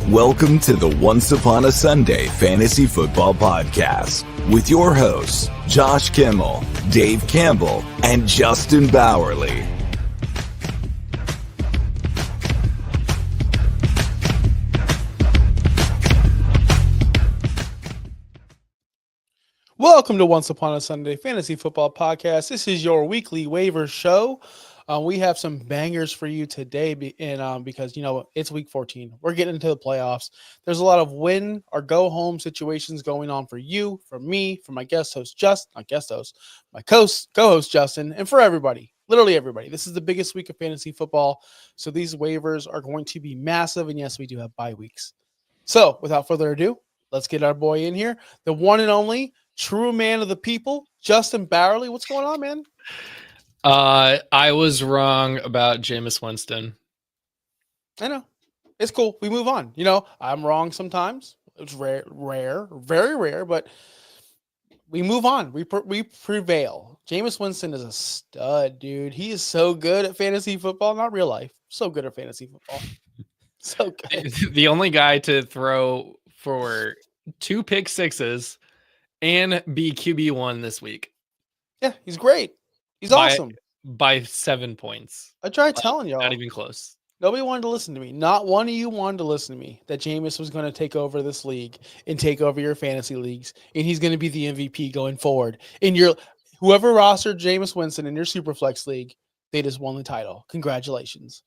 Welcome to the Once Upon a Sunday Fantasy Football Podcast with your hosts, Josh Kimmel, Dave Campbell, and Justin Bowerly. Welcome to Once Upon a Sunday Fantasy Football Podcast. This is your weekly waiver show. We have some bangers for you today, because it's week 14. We're getting into the playoffs. There's a lot of win or go home situations going on for you, for me, for my guest host my co-host Justin, and for everybody, literally everybody. This is the biggest week of fantasy football, so these waivers are going to be massive. And yes, we do have bye weeks. So without further ado, let's get our boy in here, the one and only true man of the people, Justin Bowerly. What's going on, man? I was wrong about Jameis Winston. I know. It's cool. We move on. I'm wrong sometimes. It's rare, very rare, but we move on. We prevail. Jameis Winston is a stud, dude. He is so good at fantasy football, not real life. So good at fantasy football. So good. The only guy to throw for 2 pick sixes and be QB1 this week. Yeah, he's great. He's awesome. By 7 points. I tried telling y'all. Not even close. Nobody wanted to listen to me. Not one of you wanted to listen to me that Jameis was going to take over this league and take over your fantasy leagues, and he's going to be the MVP going forward. In your whoever rostered Jameis Winston in your Superflex league, they just won the title. Congratulations.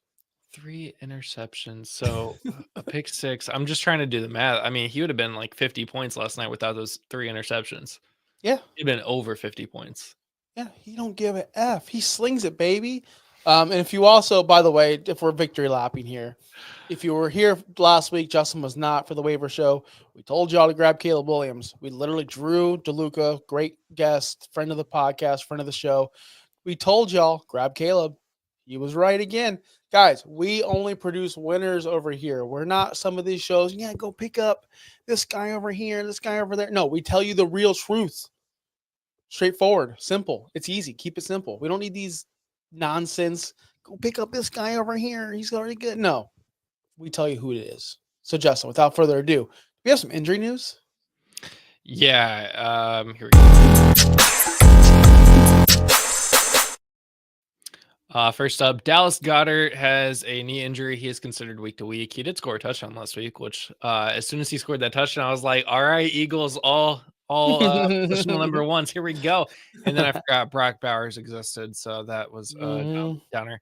3 interceptions. So a pick six. I'm just trying to do the math. I mean, he would have been like 50 points last night without those 3 interceptions. Yeah. He'd been over 50 points. Yeah, he don't give a F. He slings it, baby. And if you also, by the way, if we're victory lapping here, if you were here last week, Justin was not for the waiver show. We told y'all to grab Caleb Williams. We literally Drew DeLuca, great guest, friend of the podcast, friend of the show. We told y'all, grab Caleb. He was right again. Guys, we only produce winners over here. We're not some of these shows. Yeah, go pick up this guy over here, this guy over there. No, we tell you the real truth. Straightforward, simple. It's easy. Keep it simple. We don't need these nonsense. Go pick up this guy over here. He's already good. No, we tell you who it is. So, Justin, without further ado, we have some injury news. Yeah. Here we go. First up, Dallas Goedert has a knee injury. He is considered week to week. He did score a touchdown last week, which as soon as he scored that touchdown, I was like, all right, Eagles, all positional number ones. Here we go. And then I forgot Brock Bowers existed. So that was a downer.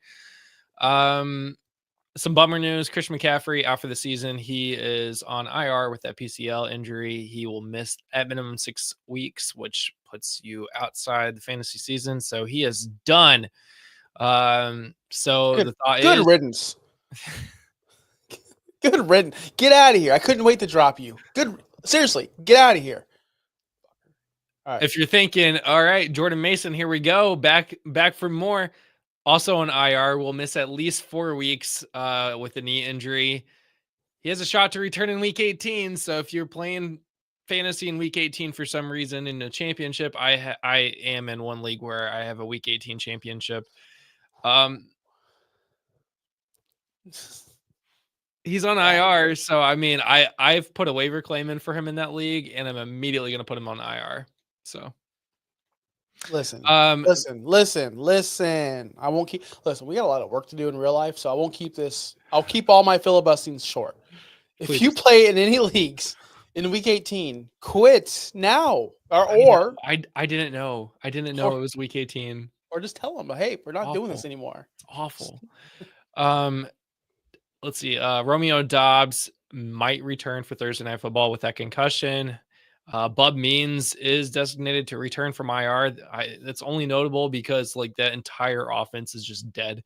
Some bummer news. Christian McCaffrey out for the season. He is on IR with that PCL injury. He will miss at minimum 6 weeks, which puts you outside the fantasy season. So he is done. So the thought good riddance. Good riddance. Get out of here. I couldn't wait to drop you. Seriously, get out of here. All right. If you're thinking, all right, Jordan Mason, here we go, back for more. Also on IR, will miss at least 4 weeks with a knee injury. He has a shot to return in week 18. So if you're playing fantasy in week 18 for some reason in a championship, I am in one league where I have a week 18 championship. He's on IR, so I mean, I've put a waiver claim in for him in that league, and I'm immediately going to put him on IR. So, listen. I won't keep. Listen, we got a lot of work to do in real life, so I won't keep this. I'll keep all my filibustings short. If you play in any leagues in week 18, quit now, or I didn't know. I didn't know it was week 18. Or just tell them, hey, we're not doing this anymore. It's awful. Let's see. Romeo Dobbs might return for Thursday Night Football with that concussion. Bub Means is designated to return from IR. That's only notable because like that entire offense is just dead.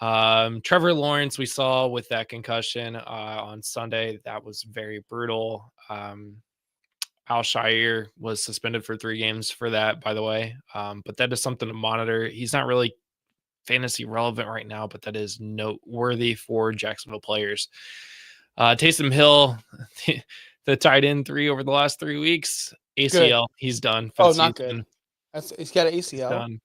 Mm-hmm. Trevor Lawrence, we saw with that concussion on Sunday. That was very brutal. Alshire was suspended for 3 games for that, by the way. But that is something to monitor. He's not really fantasy relevant right now, but that is noteworthy for Jacksonville players. Taysom Hill, the tight end 3 over the last 3 weeks. ACL, he's done. Oh, not good. He's got an ACL. He's done.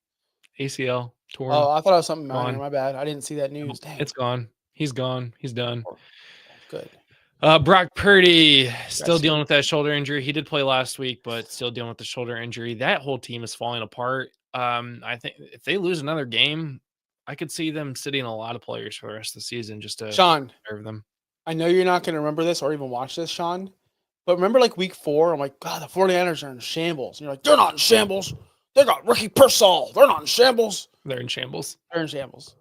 ACL torn. Oh, I thought it was something minor. My bad. I didn't see that news. Dang. It's gone. He's gone. He's done. Good. Brock Purdy still dealing with that shoulder injury. He did play last week, but still dealing with the shoulder injury. That whole team is falling apart. I think if they lose another game, I could see them sitting a lot of players for the rest of the season just to serve them. I know you're not going to remember this or even watch this, Sean, but remember like week 4, I'm like, God, the 49ers are in shambles. And you're like, they're not in shambles. They got Ricky Pearsall. They're not in shambles. They're in shambles. They're in shambles.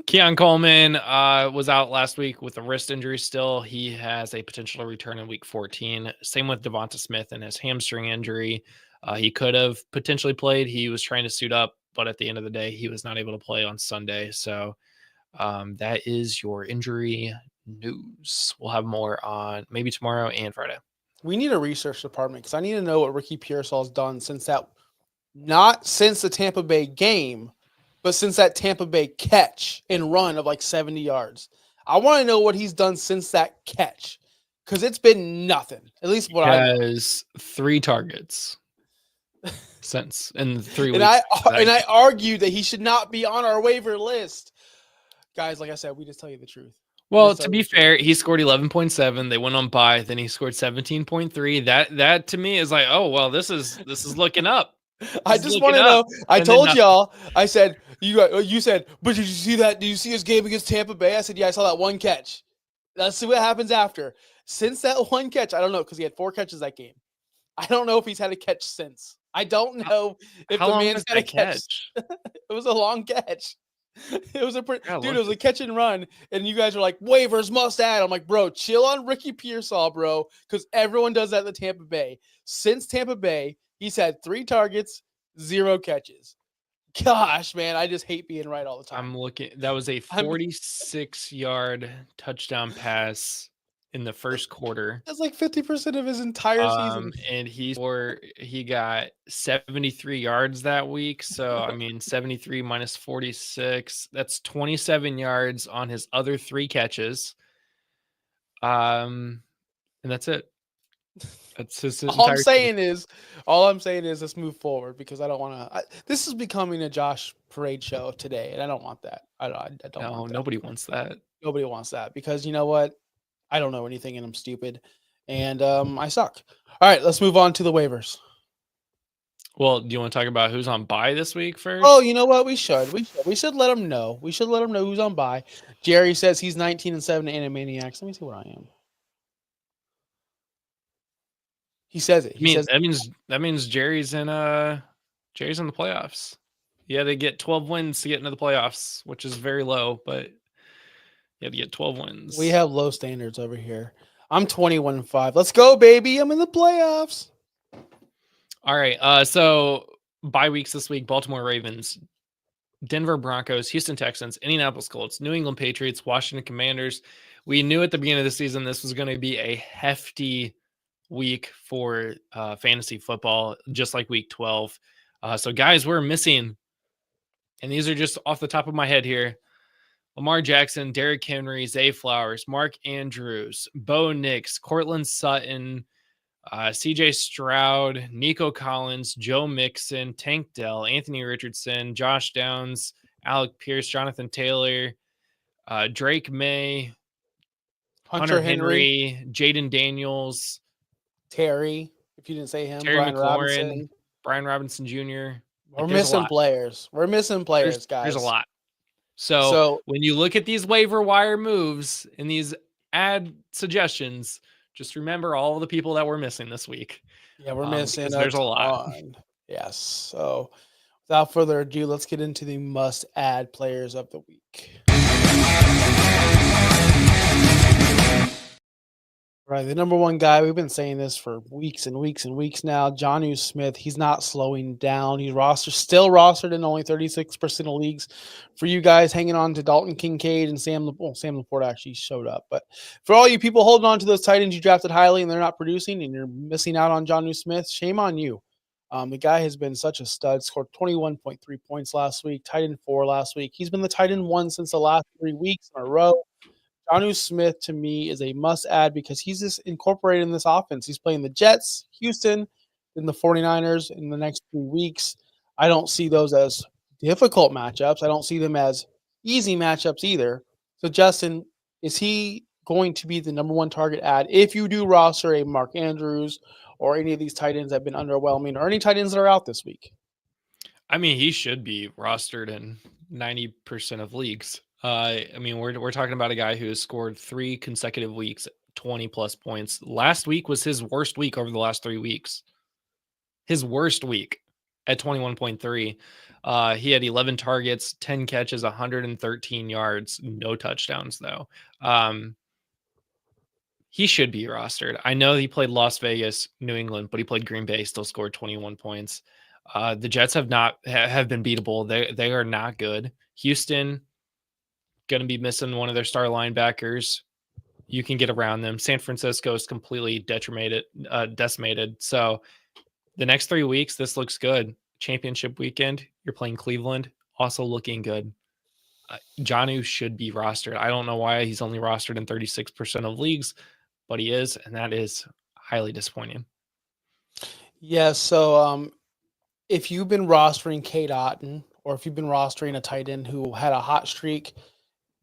Keon Coleman was out last week with a wrist injury still. He has a potential return in week 14. Same with Devonta Smith and his hamstring injury. He could have potentially played. He was trying to suit up, but at the end of the day, he was not able to play on Sunday. So that is your injury news. We'll have more on maybe tomorrow and Friday. We need a research department because I need to know what Ricky Pearsall's done since that, not since the Tampa Bay game, but since that Tampa Bay catch and run of like 70 yards. I want to know what he's done since that catch because it's been nothing. At least what I has 3 targets since in 3 weeks. And I argued that he should not be on our waiver list. Guys, like I said, we just tell you the truth. Well, to be fair, he scored 11.7. They went on bye. Then he scored 17.3. That to me is like, oh well, this is looking up. I just want to know. I told y'all. I said you said, but did you see that? Did you see his game against Tampa Bay? I said, yeah, I saw that one catch. Let's see what happens after. Since that one catch, I don't know because he had 4 catches that game. I don't know if he's had a catch since. I don't know if the man's had a catch. It was a long catch. It was it was a catch and run, and you guys are like, waivers must add. I'm like, bro, chill on Ricky Pearsall, bro, because everyone does that at the Tampa Bay. Since Tampa Bay, he's had 3 targets, 0 catches. Gosh, man, I just hate being right all the time. I'm looking. That was a 46-yard touchdown pass in the first quarter. That's like 50% of his entire season. And he got 73 yards that week. So, I mean, 73 minus 46, that's 27 yards on his other 3 catches. And that's it. That's his all I'm saying is let's move forward because I don't want to. This is becoming a Josh parade show today, and I don't want that. I don't. No, want that. Nobody wants that. Nobody wants that because you know what? I don't know anything, and I'm stupid, and I suck. All right, let's move on to the waivers. Well, do you want to talk about who's on bye this week first? Oh, you know what? We should let them know. We should let them know who's on bye. Jerry says he's 19-7 Animaniacs. Let me see what I am. He says it. That means Jerry's in the playoffs. Yeah, they get 12 wins to get into the playoffs, which is very low, but you have to get 12 wins. We have low standards over here. I'm 21-5. Let's go, baby. I'm in the playoffs. All right. So bye weeks this week: Baltimore Ravens, Denver Broncos, Houston Texans, Indianapolis Colts, New England Patriots, Washington Commanders. We knew at the beginning of the season this was going to be a hefty week for fantasy football, just like week 12. So guys, we're missing, and these are just off the top of my head here: Lamar Jackson, Derrick Henry, Zay Flowers, Mark Andrews, Bo Nix, Cortland Sutton, CJ Stroud, Nico Collins, Joe Mixon, Tank Dell, Anthony Richardson, Josh Downs, Alec Pierce, Jonathan Taylor, Drake May, Hunter Henry, Jaden Daniels, Terry, if you didn't say him, Terry McLaurin, Brian Robinson Jr. We're missing players. Guys. There's a lot. So when you look at these waiver wire moves and these ad suggestions, just remember all the people that we're missing this week. Yeah, we're missing. There's a lot. Yes. So without further ado, let's get into the must-add players of the week. Right, the number one guy, we've been saying this for weeks and weeks and weeks now, Jonnu Smith. He's not slowing down. He's still rostered in only 36% of leagues. For you guys hanging on to Dalton Kincaid and Sam Laporte actually showed up. But for all you people holding on to those tight ends you drafted highly and they're not producing and you're missing out on Jonnu Smith, shame on you. The guy has been such a stud, scored 21.3 points last week, tight end 4 last week. He's been the tight end 1 since the last 3 weeks in a row. Jonnu Smith, to me, is a must-add because he's just incorporated in this offense. He's playing the Jets, Houston, and the 49ers in the next 3 weeks. I don't see those as difficult matchups. I don't see them as easy matchups either. So, Justin, is he going to be the number one target ad if you do roster a Mark Andrews or any of these tight ends that have been underwhelming or any tight ends that are out this week? I mean, he should be rostered in 90% of leagues. I mean, we're talking about a guy who has scored 3 consecutive weeks, 20 plus points. Last week was his worst week over the last 3 weeks. His worst week at 21.3. He had 11 targets, 10 catches, 113 yards, no touchdowns though. He should be rostered. I know he played Las Vegas, New England, but he played Green Bay, still scored 21 points. The Jets have been beatable. They are not good. Houston going to be missing one of their star linebackers. You can get around them. San Francisco is completely decimated. So the next 3 weeks, this looks good. Championship weekend, you're playing Cleveland, also looking good. Jonnu should be rostered. I don't know why he's only rostered in 36% of leagues, but he is, and that is highly disappointing. Yeah, so if you've been rostering Kate Otten or if you've been rostering a tight end who had a hot streak,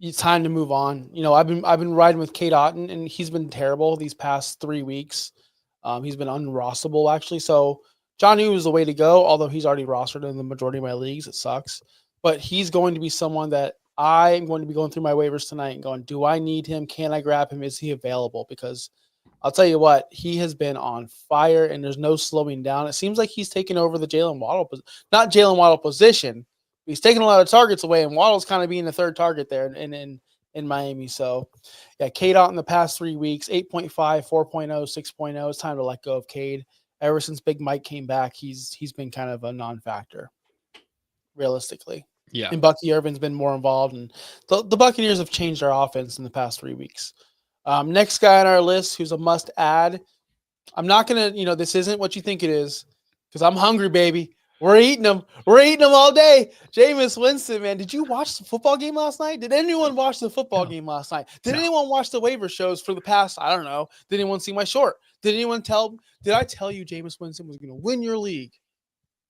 it's time to move on. I've been riding with Kate Otten, and he's been terrible these past 3 weeks. He's been unrostable actually. So Jonnu is the way to go, although he's already rostered in the majority of my leagues. It sucks, but he's going to be someone that I'm going to be going through my waivers tonight and going, do I need him? Can I grab him? Is he available? Because I'll tell you what, he has been on fire, and there's no slowing down. It seems like he's taking over the not Jalen Waddle position. He's taking a lot of targets away, and Waddle's kind of being the third target there in Miami. So, yeah, Cade out in the past 3 weeks, 8.5, 4.0, 6.0. It's time to let go of Cade. Ever since Big Mike came back, he's been kind of a non-factor, realistically. Yeah. And Bucky Irvin's been more involved, and the Buccaneers have changed their offense in the past 3 weeks. Next guy on our list who's a must add. I'm not going to, this isn't what you think it is because I'm hungry, baby. We're eating them. We're eating them all day. Jameis Winston, man. Did you watch the football game last night? Did anyone watch the football game last night? Did anyone watch the waiver shows for the past? I don't know. Did anyone see my short? Did I tell you Jameis Winston was going to win your league?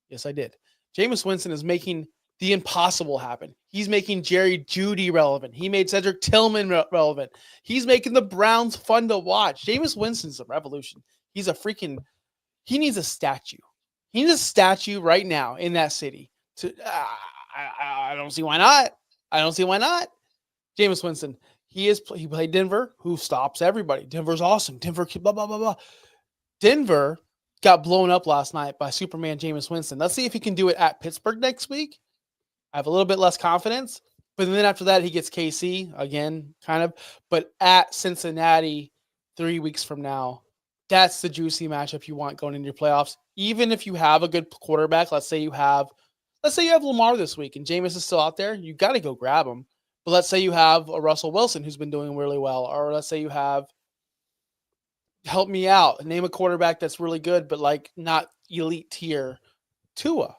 Yes, I did. Jameis Winston is making the impossible happen. He's making Jerry Jeudy relevant. He made Cedric Tillman relevant. He's making the Browns fun to watch. Jameis Winston's a revolution. He needs a statue. He needs a statue right now in that city. I don't see why not. Jameis Winston, he played Denver, who stops everybody. Denver's awesome. Denver, blah, blah, blah, blah. Denver got blown up last night by Superman Jameis Winston. Let's see if he can do it at Pittsburgh next week. I have a little bit less confidence, but then after that, he gets KC again, kind of. But at Cincinnati 3 weeks from now, that's the juicy matchup you want going into your playoffs. Even if you have a good quarterback, let's say you have Lamar this week and Jameis is still out there, you got to go grab him. But let's say you have a Russell Wilson who's been doing really well, or let's say you have, help me out, name a quarterback that's really good, but like not elite tier. Tua.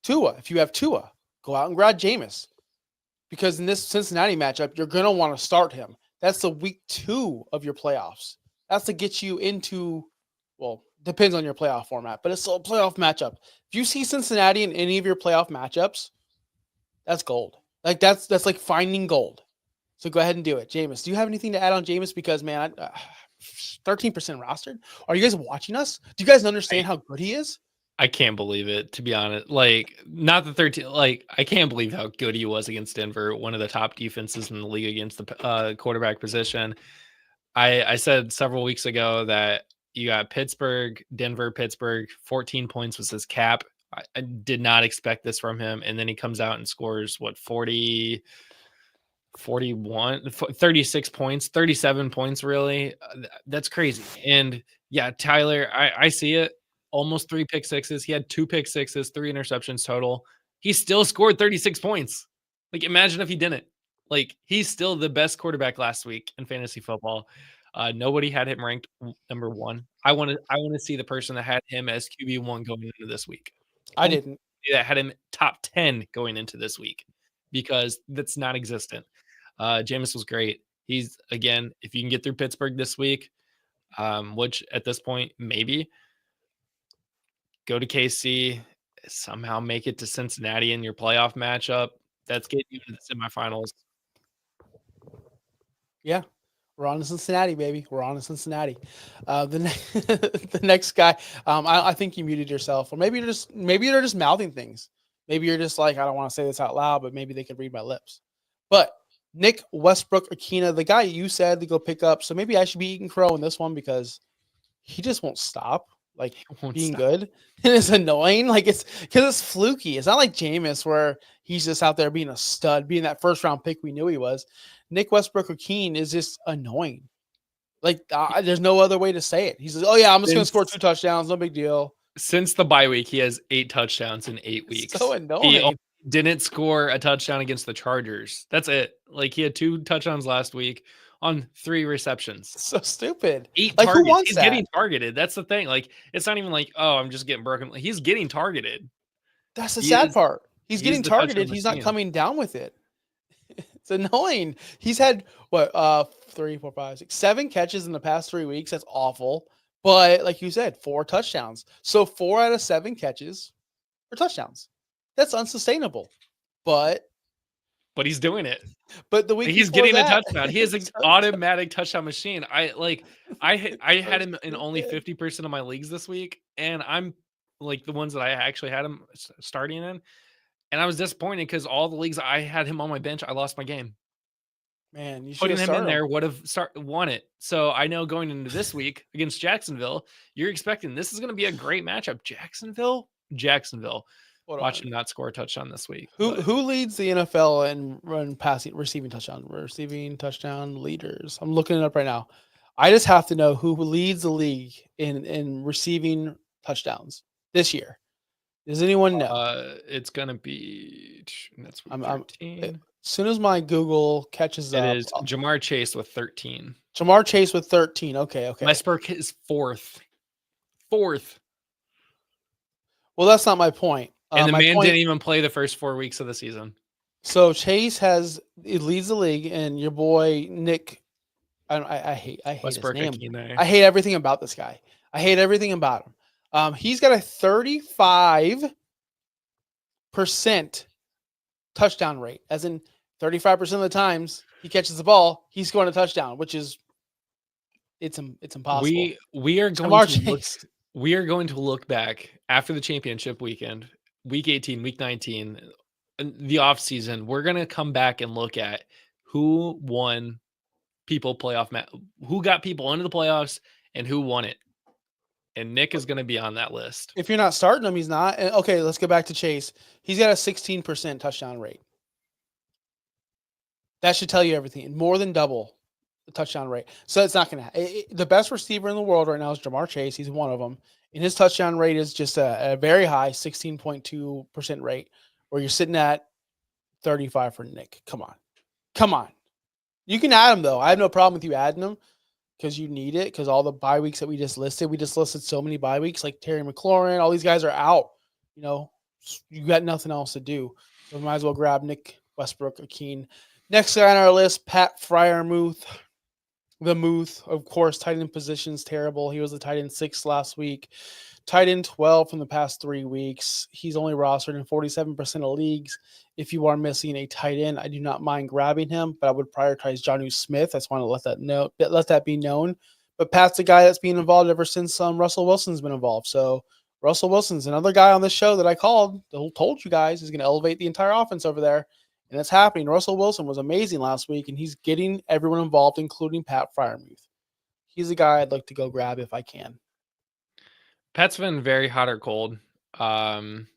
If you have Tua, go out and grab Jameis, because in this Cincinnati matchup, you're going to want to start him. That's the week 2 of your playoffs. That's to get you into, well, depends on your playoff format, but it's still a playoff matchup. If you see Cincinnati in any of your playoff matchups, that's gold. Like that's like finding gold. So go ahead and do it. Jameis, do you have anything to add on Jameis? Because, man, 13% rostered. Are you guys watching us? Do you guys understand how good he is? I can't believe it, to be honest. Like, not the 13, like, I can't believe how good he was against Denver, one of the top defenses in the league against the quarterback position. I said several weeks ago that you got Denver, Pittsburgh, 14 points was his cap. I did not expect this from him. And then he comes out and scores, 36 points, 37 points, really. That's crazy. And yeah, Tyler, I see it. Almost 3 pick sixes. He had 2 pick sixes, 3 interceptions total. He still scored 36 points. Like, imagine if he didn't. Like, he's still the best quarterback last week in fantasy football. Nobody had him ranked number 1. I want to see the person that had him as QB1 going into this week. I didn't. That had him top 10 going into this week, because that's not existent. Jameis was great. He's, again, if you can get through Pittsburgh this week, which at this point, maybe, go to KC, somehow make it to Cincinnati in your playoff matchup. That's getting you to the semifinals. Yeah. We're on to Cincinnati, baby. We're on to Cincinnati. The next guy, I think you muted yourself, or maybe you're just mouthing things. Maybe you're just like, I don't want to say this out loud, but maybe they could read my lips. But Nick Westbrook-Akina, the guy you said to go pick up, so maybe I should be eating crow in this one because he just won't stop. Like being good, and it's annoying. Like it's because it's fluky. It's not like Jameis where he's just out there being a stud, being that first round pick we knew he was. Nick Westbrook-Akeen is just annoying. Like there's no other way to say it. He says, "Oh yeah, I'm just going to score 2 touchdowns. No big deal." Since the bye week, he has 8 touchdowns in 8 weeks. So annoying. He didn't score a touchdown against the Chargers. That's it. Like he had 2 touchdowns last week on 3 receptions. So stupid. 8 like targets. Who wants He's that? getting targeted. That's the thing. Like it's not even like, oh, I'm just getting broken. He's getting targeted. That's the sad part. He's getting targeted. He's not coming down with it. It's annoying. He's had what 3, 4, 5, 6, 7 catches in the past 3 weeks. That's awful. But like you said, 4 touchdowns. So 4 out of 7 catches are touchdowns. That's unsustainable. But he's doing it. But the week he's getting a touchdown. He is an automatic touchdown machine. I had him in only 50% of my leagues this week, and I'm like the ones that I actually had him starting in. And I was disappointed because all the leagues I had him on my bench, I lost my game. Man, you putting him in there would have won it. So I know going into this week against Jacksonville, you're expecting this is going to be a great matchup. Jacksonville. Watch him not score a touchdown this week. Who leads the NFL in receiving touchdown leaders? I'm looking it up right now. I just have to know who leads the league in receiving touchdowns this year. Does anyone know? It's gonna be that's 13. As soon as my Google catches up, it is Jamar Chase with 13. Jamar Chase with 13. Okay. Westbrook is fourth. Well, that's not my point. And the man didn't even play the first 4 weeks of the season. So Chase leads the league, and your boy Nick. I hate Westbrook his name. I hate everything about this guy. I hate everything about him. He's got a 35% touchdown rate, as in 35% of the times he catches the ball, he's scoring a touchdown, which is it's impossible. We are going to look back after the championship weekend, week 18, week 19, the off season. We're going to come back and look at who won who got people into the playoffs and who won it. And Nick is going to be on that list. If you're not starting him, he's not. Okay, let's go back to Chase. He's got a 16% touchdown rate. That should tell you everything. More than double the touchdown rate. So it's not going to happen. The best receiver in the world right now is Jamar Chase. He's one of them. And his touchdown rate is just a very high 16.2% rate, where you're sitting at 35 for Nick. Come on. You can add him, though. I have no problem with you adding him, because you need it, because all the bye weeks that we just listed so many bye weeks, like Terry McLaurin, all these guys are out. You got nothing else to do. So we might as well grab Nick Westbrook-Akeen. Next guy on our list, Pat Freiermuth. The Muth, of course, tight end position's terrible. He was the tight end 6 last week. Tight end 12 from the past 3 weeks. He's only rostered in 47% of leagues. If you are missing a tight end, I do not mind grabbing him, but I would prioritize Jonnu Smith. I just want to let that be known. But Pat's a guy that's been involved ever since Russell Wilson's been involved. So Russell Wilson's another guy on this show that I told you guys is going to elevate the entire offense over there. And it's happening. Russell Wilson was amazing last week, and he's getting everyone involved, including Pat Freiermuth. He's a guy I'd like to go grab if I can. Pat's been very hot or cold over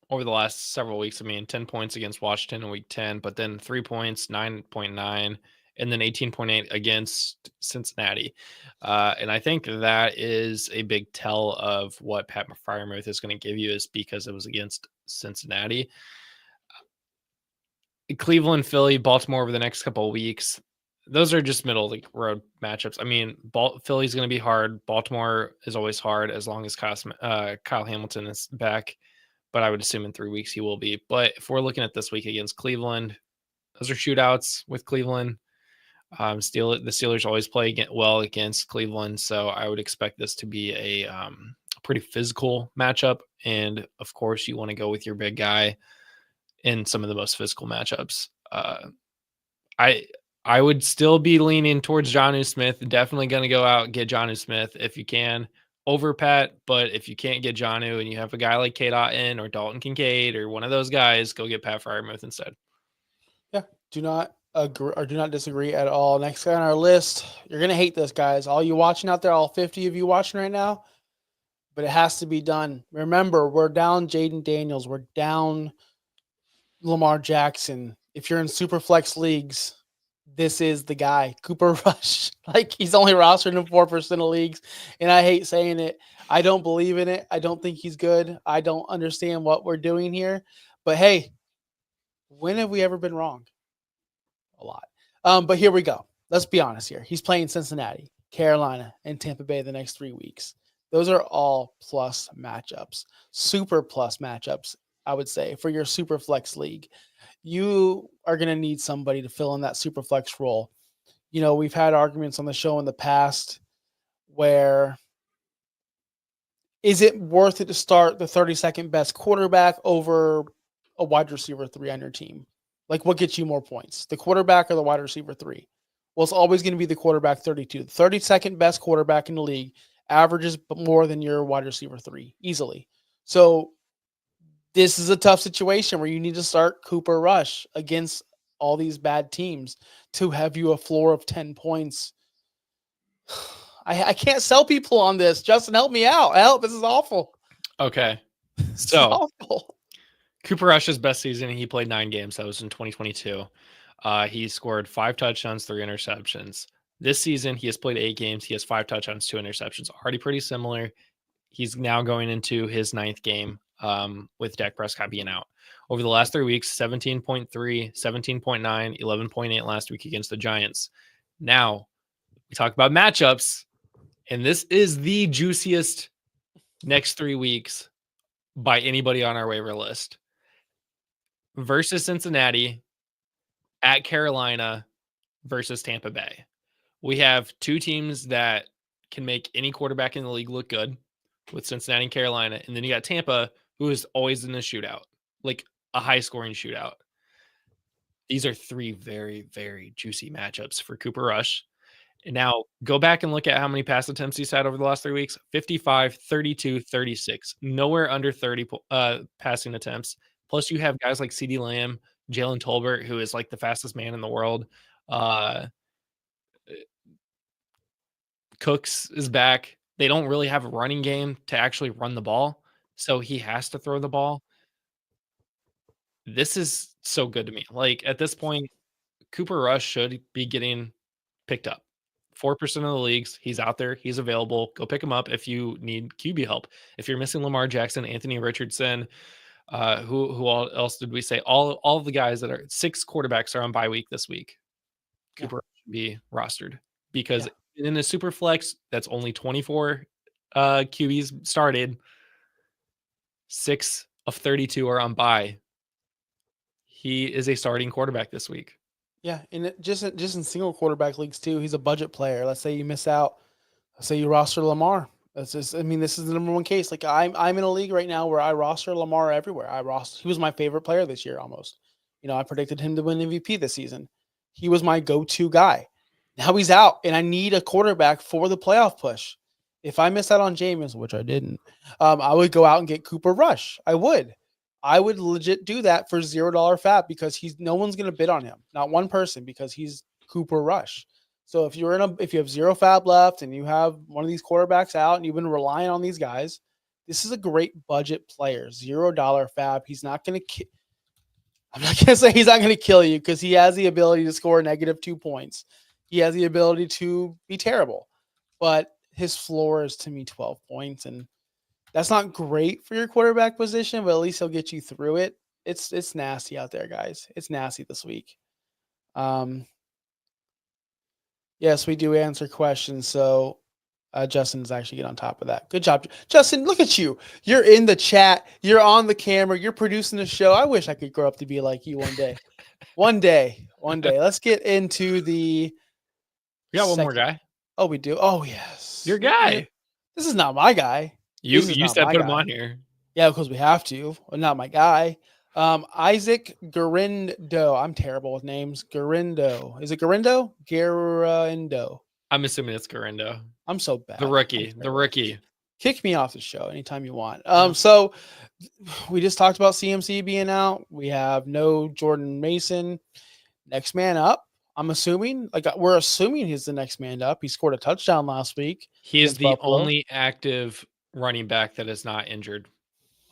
the last several weeks. I mean, 10 points against Washington in week 10, but then 3 points, 9.9, and then 18.8 against Cincinnati. And I think that is a big tell of what Pat Freiermuth is going to give you, is because it was against Cincinnati. Cleveland, Philly, Baltimore over the next couple of weeks. Those are just middle of the road matchups. I mean, Philly's going to be hard. Baltimore is always hard as long as Kyle Hamilton is back. But I would assume in 3 weeks he will be. But if we're looking at this week against Cleveland, those are shootouts with Cleveland. The Steelers always play well against Cleveland. So I would expect this to be a pretty physical matchup. And, of course, you want to go with your big guy in some of the most physical matchups. I would still be leaning towards Jonnu Smith. Definitely going to go out and get Jonnu Smith if you can over Pat. But if you can't get Jonnu and you have a guy like K. Dotton or Dalton Kincaid or one of those guys, go get Pat Fryermuth instead. Yeah, do not agree or do not disagree at all. Next guy on our list, you're going to hate this, guys. All you watching out there, all 50 of you watching right now, but it has to be done. Remember, we're down Jaden Daniels. We're down Lamar Jackson. If you're in super flex leagues, this is the guy, Cooper Rush. Like, he's only rostered in 4% of leagues, and I hate saying it. I don't believe in it. I don't think he's good. I don't understand what we're doing here. But hey, when have we ever been wrong? A lot. But here we go. Let's be honest here. He's playing Cincinnati, Carolina, and Tampa Bay the next 3 weeks. Those are all plus matchups, super plus matchups, I would say, for your super flex league. You are going to need somebody to fill in that super flex role. You know, we've had arguments on the show in the past where is it worth it to start the 32nd best quarterback over a wide receiver 3 on your team? Like, what gets you more points, the quarterback or the wide receiver 3? Well, it's always going to be the quarterback 32. The 32nd best quarterback in the league averages more than your wide receiver 3 easily. So this is a tough situation where you need to start Cooper Rush against all these bad teams to have you a floor of 10 points. I can't sell people on this. Justin, help me out. Help. This is awful. Okay. So Cooper Rush's best season, he played 9 games. That was in 2022. He scored 5 touchdowns, 3 interceptions. This season, he has played 8 games. He has 5 touchdowns, 2 interceptions. Already pretty similar. He's now going into his 9th game with Dak Prescott being out. Over the last 3 weeks, 17.3, 17.9, 11.8 last week against the Giants. Now, we talk about matchups, and this is the juiciest next 3 weeks by anybody on our waiver list. Versus Cincinnati, at Carolina, versus Tampa Bay. We have 2 teams that can make any quarterback in the league look good with Cincinnati and Carolina. And then you got Tampa, who is always in a shootout, like a high-scoring shootout. These are 3 very, very juicy matchups for Cooper Rush. And now go back and look at how many pass attempts he's had over the last 3 weeks. 55, 32, 36. Nowhere under 30 passing attempts. Plus, you have guys like CeeDee Lamb, Jalen Tolbert, who is like the fastest man in the world. Cooks is back. They don't really have a running game to actually run the ball, so he has to throw the ball. This is so good to me. Like, at this point, Cooper Rush should be getting picked up. 4% of the leagues, he's out there, he's available. Go pick him up if you need QB help. If you're missing Lamar Jackson, Anthony Richardson, who all else did we say? All of the guys that are 6 quarterbacks are on bye week this week. Cooper should be rostered because in a super flex that's only 24 QBs started, 6 of 32 are on bye. He is a starting quarterback this week. Yeah, and just in single quarterback leagues too, he's a budget player. Let's say you miss out. Let's say you roster Lamar. That's just, I mean, this is the number one case. Like, I'm in a league right now where I roster Lamar everywhere. He was my favorite player this year almost. You know, I predicted him to win MVP this season. He was my go-to guy. Now he's out, and I need a quarterback for the playoff push. If I miss out on Jameis, which I didn't, I would go out and get Cooper Rush. I would legit do that for $0 fab because no one's going to bid on him. Not one person, because he's Cooper Rush. So if you have 0 fab left and you have one of these quarterbacks out and you've been relying on these guys, this is a great budget player. $0 fab. He's not going to I'm not going to say he's not going to kill you because he has the ability to score -2 points. He has the ability to be terrible, but his floor is, to me, 12 points. And that's not great for your quarterback position, but at least he'll get you through it. It's nasty out there, guys. It's nasty this week. Yes, we do answer questions. So Justin's actually get on top of that. Good job, Justin. Look at you. You're in the chat. You're on the camera. You're producing the show. I wish I could grow up to be like you one day. One day. Let's get into the. We got one more guy. Oh, we do. Oh, yes. Your guy. This is not my guy. You said put him on here. Yeah, because we have to. Well, not my guy. Isaac Garindo. I'm terrible with names. Garindo. Is it Garindo? Garindo. I'm assuming it's Garindo. I'm so The bad. rookie. The rookie. Kick me off the show anytime you want. Yeah. So we just talked about CMC being out. We have no Jordan Mason. Next man up. I'm assuming, we're assuming he's the next man up. He scored a touchdown last week. He is against the Buffalo. only active running back that is not injured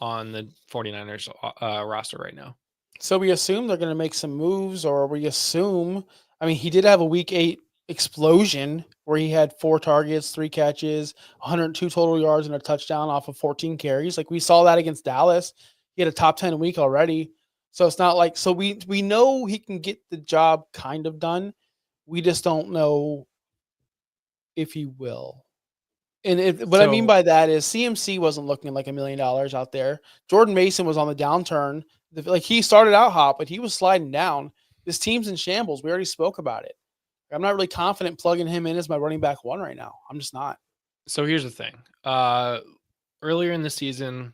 on the 49ers roster right now. So we assume they're going to make some moves, or we assume, he did have a week 8 explosion where he had 4 targets, 3 catches, 102 total yards and a touchdown off of 14 carries. Like we saw that against Dallas. He had a top 10 week already. So it's not like, so we know he can get the job kind of done. We just don't know if he will. And what I mean by that is CMC wasn't looking like $1 million out there. Jordan Mason was on the downturn. Like he started out hot, but he was sliding down. This team's in shambles. We already spoke about it. I'm not really confident plugging him in as my running back 1 right now. I'm just not. So here's the thing. Earlier in the season,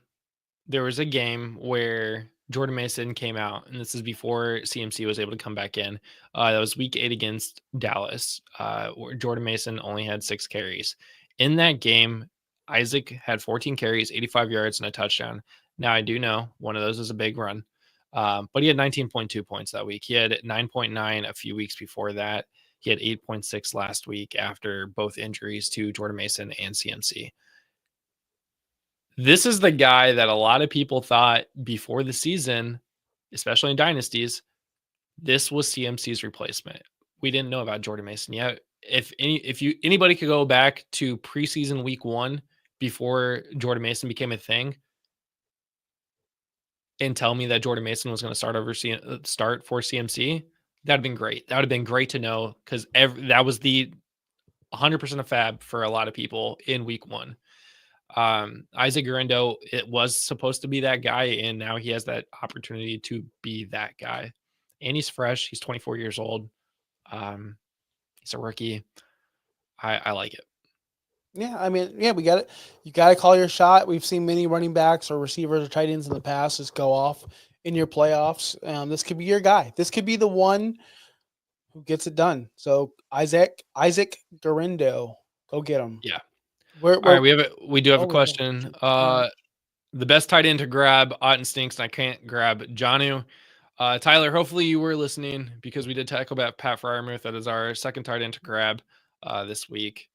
there was a game where Jordan Mason came out, and this is before CMC was able to come back in. That was week 8 against Dallas, where Jordan Mason only had 6 carries. In that game, Isaac had 14 carries, 85 yards, and a touchdown. Now, I do know one of those is a big run, but he had 19.2 points that week. He had 9.9 a few weeks before that. He had 8.6 last week after both injuries to Jordan Mason and CMC. This is the guy that a lot of people thought before the season, especially in dynasties, this was CMC's replacement. We didn't know about Jordan Mason yet. If anybody could go back to preseason week 1 before Jordan Mason became a thing and tell me that Jordan Mason was going to start for CMC, that'd have been great. That would have been great to know, because that was the 100% of fab for a lot of people in week 1. Isaac Garindo, it was supposed to be that guy, and now he has that opportunity to be that guy. And he's fresh. He's 24 years old. He's a rookie. I like it. Yeah, we got it. You got to call your shot. We've seen many running backs or receivers or tight ends in the past just go off in your playoffs. This could be your guy. This could be the one who gets it done. So Isaac Garindo, go get him. Yeah. All right, we do have a question. The best tight end to grab, Otten stinks, and I can't grab Jonnu. Tyler, hopefully you were listening, because we did tackle about Pat Freiermuth. That is our second tight end to grab this week.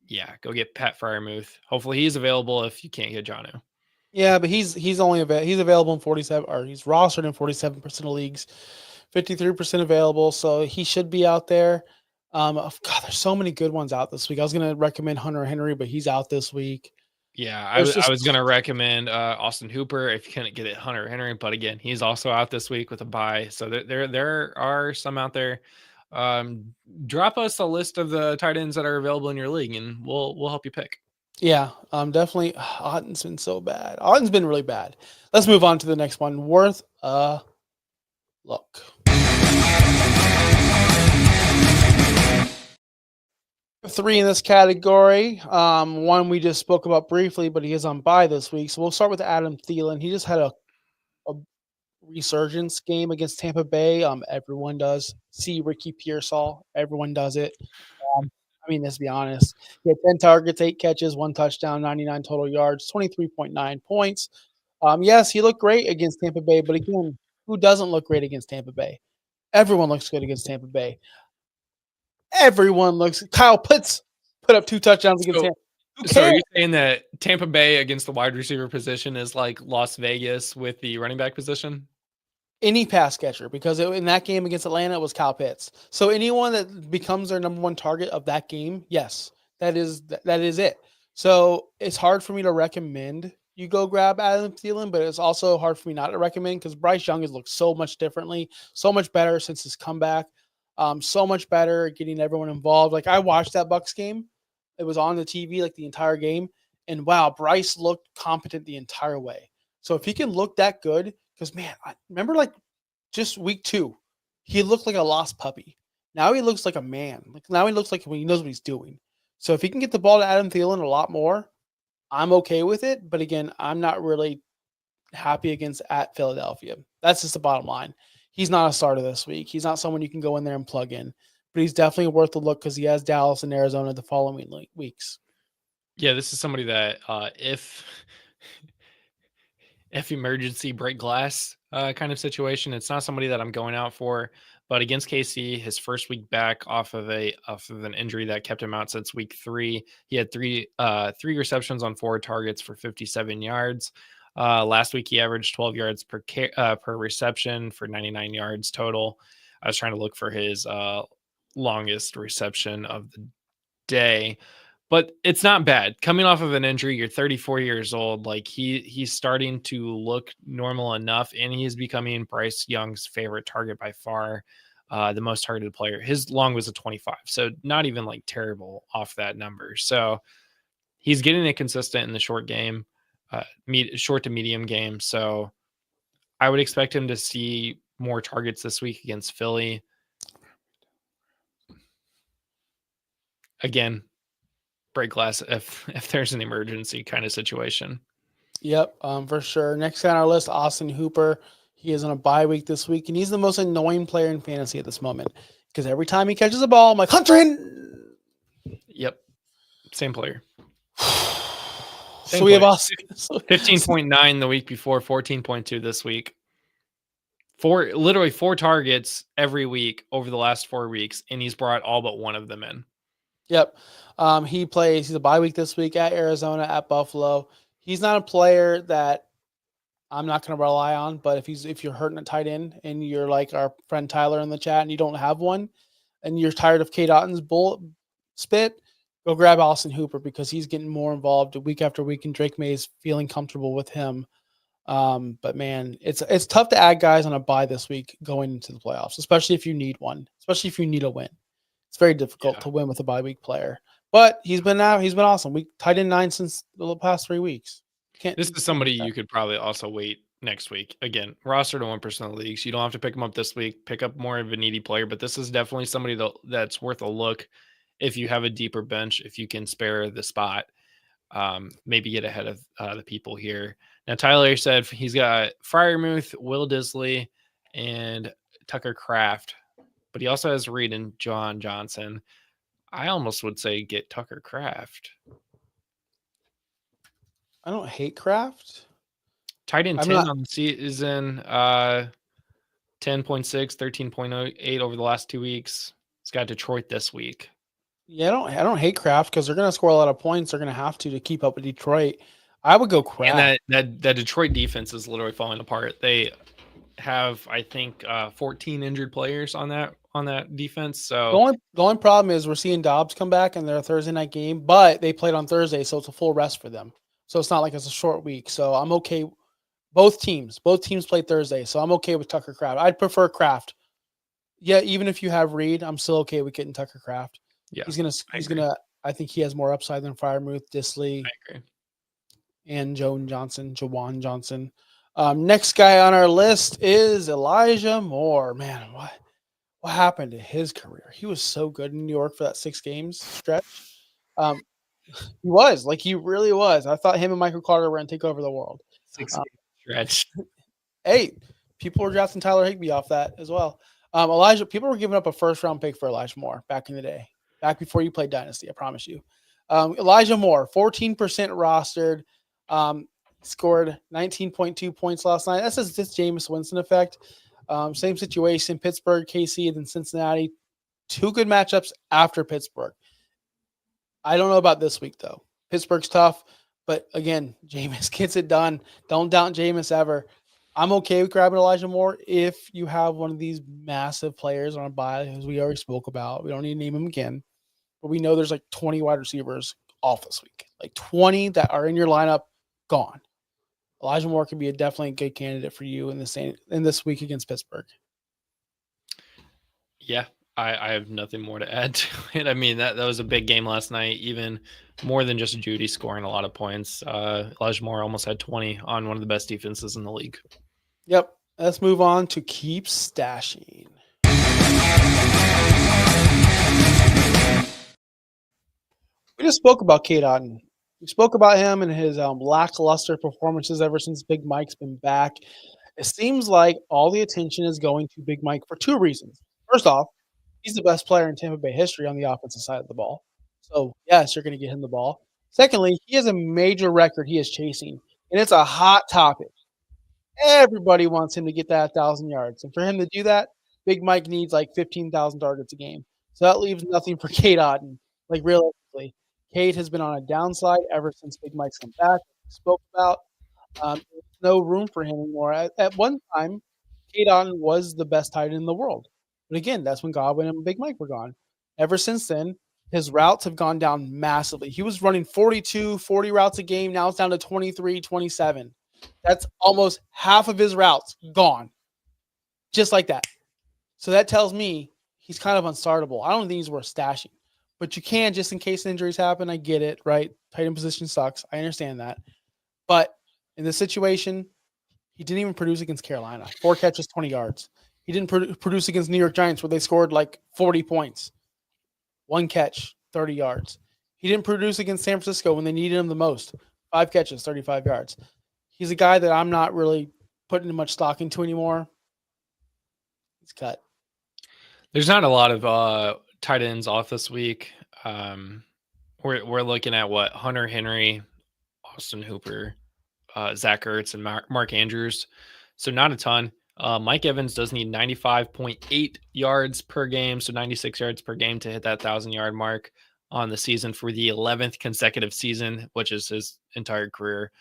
Yeah, go get Pat Freiermuth. Hopefully he's available if you can't get Jonnu. Yeah, but he's available in 47, or he's rostered in 47% of leagues, 53% available, so he should be out there. God, there's so many good ones out this week. I was going to recommend Hunter Henry, but he's out this week. Yeah, I was going to recommend Austin Hooper if you couldn't get it, Hunter Henry, but again, he's also out this week with a bye. So there are some out there. Drop us a list of the tight ends that are available in your league, and we'll help you pick. Yeah, definitely. Otten's been so bad. Otten's been really bad. Let's move on to the next one. Worth a look. Three in this category. One we just spoke about briefly, but he is on bye this week. So we'll start with Adam Thielen. He just had a resurgence game against Tampa Bay. Everyone does. See Ricky Pearsall. Everyone does it. Let's be honest. He had 10 targets, 8 catches, 1 touchdown, 99 total yards, 23.9 points. Yes, he looked great against Tampa Bay, but again, who doesn't look great against Tampa Bay? Everyone looks good against Tampa Bay. Kyle Pitts put up 2 touchdowns against Tampa. So are you saying that Tampa Bay against the wide receiver position is like Las Vegas with the running back position? Any pass catcher, because in that game against Atlanta, it was Kyle Pitts. So anyone that becomes their number 1 target of that game, yes, that is it. So it's hard for me to recommend you go grab Adam Thielen, but it's also hard for me not to recommend, because Bryce Young has looked so much differently, so much better since his comeback, so much better at getting everyone involved. Like, I watched that Bucs game. It was on the TV like the entire game, and wow, Bryce looked competent the entire way. So if he can look that good, because, man, I remember like just week 2, he looked like a lost puppy. Now he looks like a man. Now he looks like he knows what he's doing. So if he can get the ball to Adam Thielen a lot more, I'm okay with it. But again, I'm not really happy against at Philadelphia. That's just the bottom line. He's not a starter this week. He's not someone you can go in there and plug in, but he's definitely worth a look because he has Dallas and Arizona the following weeks. Yeah, this is somebody that if emergency break glass kind of situation, it's not somebody that I'm going out for. But against KC, his first week back off of an injury that kept him out since week 3, he had three receptions on 4 targets for 57 yards. Last week he averaged 12 yards per reception for 99 yards total. I was trying to look for his longest reception of the day, but it's not bad. Coming off of an injury, you're 34 years old. Like he's starting to look normal enough, and he is becoming Bryce Young's favorite target by far, the most targeted player. His long was a 25, so not even like terrible off that number. So he's getting it consistent in the short game, short to medium game. So I would expect him to see more targets this week against Philly. Again, break glass if there's an emergency kind of situation. Yep, for sure. Next on our list, Austin Hooper. He is on a bye week this week, and he's the most annoying player in fantasy at this moment because every time he catches a ball, I'm like, Hunter in. Yep, same player. So we have Austin 15.9 the week before, 14.2 this week. Literally 4 targets every week over the last 4 weeks, and he's brought all but one of them in. Yep. He's a bye week this week at Arizona, at Buffalo. He's not a player that I'm not going to rely on, but if you're hurting a tight end and you're like our friend Tyler in the chat and you don't have one and you're tired of K. Otton's bull spit, go grab Austin Hooper because he's getting more involved week after week and Drake May is feeling comfortable with him. But man, it's tough to add guys on a bye this week going into the playoffs, especially if you need one, especially if you need a win. It's very difficult to win with a bye week player, but he's been awesome. We tied in 9 since the past 3 weeks. This is somebody you could probably also wait next week. Again, roster to 1% of leagues. You don't have to pick him up this week. Pick up more of a needy player, but this is definitely somebody that's worth a look if you have a deeper bench, if you can spare the spot. Maybe get ahead of the people here. Now, Tyler said he's got Freiermuth, Will Disley, and Tucker Kraft, but he also has Reed and John Johnson. I almost would say get Tucker Kraft. I don't hate Kraft. Tight end 10 on the season, 10.6, 13.08 over the last 2 weeks. He's got Detroit this week. Yeah, I don't hate Kraft because they're going to score a lot of points. They're going to have to keep up with Detroit. I would go Kraft. And that Detroit defense is literally falling apart. They have, I think, 14 injured players on that defense. So the only problem is we're seeing Dobbs come back in their Thursday night game, but they played on Thursday, so it's a full rest for them. So it's not like it's a short week. So I'm okay. Both teams played Thursday, so I'm okay with Tucker Kraft. I'd prefer Kraft. Yeah, even if you have Reed, I'm still okay with getting Tucker Kraft. Yeah, I think he has more upside than Freiermuth, Disley, and Jawan Johnson. Next guy on our list is Elijah Moore. Man, what happened to his career? He was so good in New York for that 6 games stretch. He really was. I thought him and Michael Carter were going to take over the world. 6 game stretch. Hey, people were drafting Tyler Higbee off that as well. People were giving up a first-round pick for Elijah Moore back in the day, back before you played Dynasty, I promise you. Elijah Moore, 14% rostered, scored 19.2 points last night. That's this Jameis Winston effect. Same situation, Pittsburgh, KC, then Cincinnati. 2 good matchups after Pittsburgh. I don't know about this week, though. Pittsburgh's tough, but again, Jameis gets it done. Don't doubt Jameis ever. I'm okay with grabbing Elijah Moore if you have one of these massive players on a bye, as we already spoke about. We don't need to name them again, but we know there's like 20 wide receivers off this week, like 20 that are in your lineup gone. Elijah Moore could be definitely a good candidate for you in this week against Pittsburgh. Yeah, I have nothing more to add to it. I mean, that was a big game last night, even more than just Judy scoring a lot of points. Elijah Moore almost had 20 on one of the best defenses in the league. Yep. Let's move on to keep stashing. We just spoke about K. Otten. We spoke about him and his lackluster performances ever since Big Mike's been back. It seems like all the attention is going to Big Mike for two reasons. First off, he's the best player in Tampa Bay history on the offensive side of the ball. So, yes, you're going to get him the ball. Secondly, he has a major record he is chasing, and it's a hot topic. Everybody wants him to get that 1,000 yards. And for him to do that, Big Mike needs like 15,000 targets a game. So that leaves nothing for Cade Otton. Like, realistically, Cade has been on a downside ever since Big Mike's come back. We spoke about there's no room for him anymore. At one time, Cade Otton was the best tight end in the world. But again, that's when Godwin and Big Mike were gone. Ever since then, his routes have gone down massively. He was running 42, 40 routes a game. Now it's down to 23, 27. That's almost half of his routes gone. Just like that. So that tells me he's kind of unstartable. I don't think he's worth stashing. But you can, just in case injuries happen. I get it, right? Tight end position sucks. I understand that. But in this situation, he didn't even produce against Carolina. 4 catches, 20 yards. He didn't produce against New York Giants where they scored like 40 points. 1 catch, 30 yards. He didn't produce against San Francisco when they needed him the most. 5 catches, 35 yards. He's a guy that I'm not really putting much stock into anymore. He's cut. There's not a lot of tight ends off this week. We're looking at what? Hunter Henry, Austin Hooper, Zach Ertz, and Mark Andrews. So not a ton. Mike Evans does need 95.8 yards per game, so 96 yards per game to hit that 1,000-yard mark on the season for the 11th consecutive season, which is his entire career.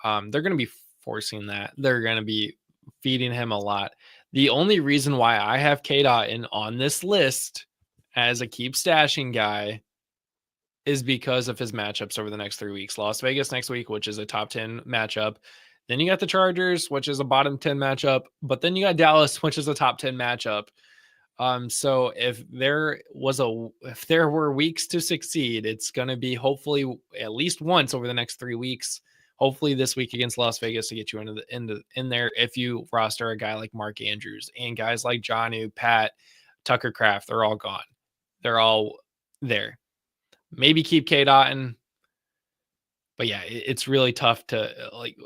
They're going to be forcing that. They're going to be feeding him a lot. The only reason why I have Cade Otton on this list as a keep stashing guy is because of his matchups over the next 3 weeks. Las Vegas next week, which is a top 10 matchup. Then you got the Chargers, which is a bottom 10 matchup. But then you got Dallas, which is a top 10 matchup. So if there were weeks to succeed, it's going to be hopefully at least once over the next 3 weeks. Hopefully this week against Las Vegas to get you in there. If you roster a guy like Mark Andrews and guys like Jonnu, Pat, Tucker Kraft, they're all gone. They're all there. Maybe keep Cade Otton. But yeah, it's really tough to like.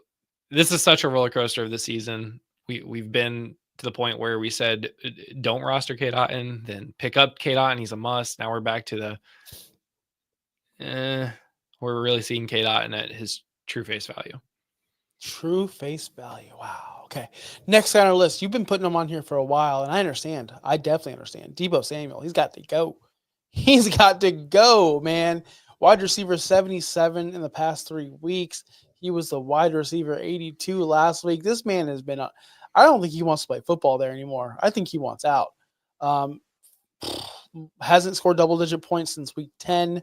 This is such a roller coaster of the season. We've been to the point where we said don't roster Cade Otton, then pick up Cade Otton. He's a must. Now we're back to the we're really seeing Cade Otton at his true face value. True face value. Wow. Okay. Next on our list. You've been putting them on here for a while, and I understand. I definitely understand. Deebo Samuel. He's got to go. He's got to go, man. Wide receiver 77 in the past 3 weeks. He was the wide receiver 82 last week. This man has been I don't think he wants to play football there anymore. I think he wants out. Hasn't scored double-digit points since week 10.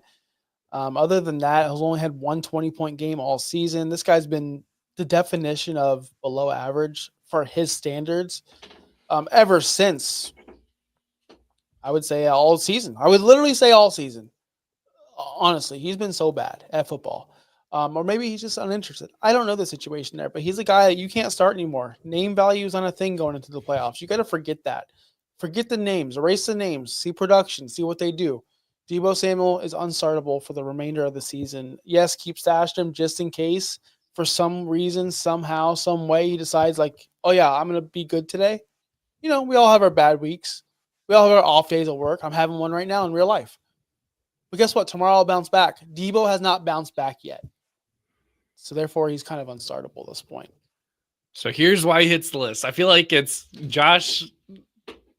Other than that, has only had 1 20-point game all season. This guy's been the definition of below average for his standards ever since, I would say, all season. I would literally say all season. Honestly, he's been so bad at football. Or maybe he's just uninterested. I don't know the situation there, but he's a guy that you can't start anymore. Name value is on a thing going into the playoffs. You got to forget that. Forget the names. Erase the names. See production. See what they do. Deebo Samuel is unstartable for the remainder of the season. Yes, keep stashing him just in case for some reason, somehow, some way he decides like, oh yeah, I'm going to be good today. You know, we all have our bad weeks. We all have our off days at work. I'm having one right now in real life. But guess what? Tomorrow I'll bounce back. Deebo has not bounced back yet. So therefore, he's kind of unstartable at this point. So here's why he hits the list. I feel like it's Josh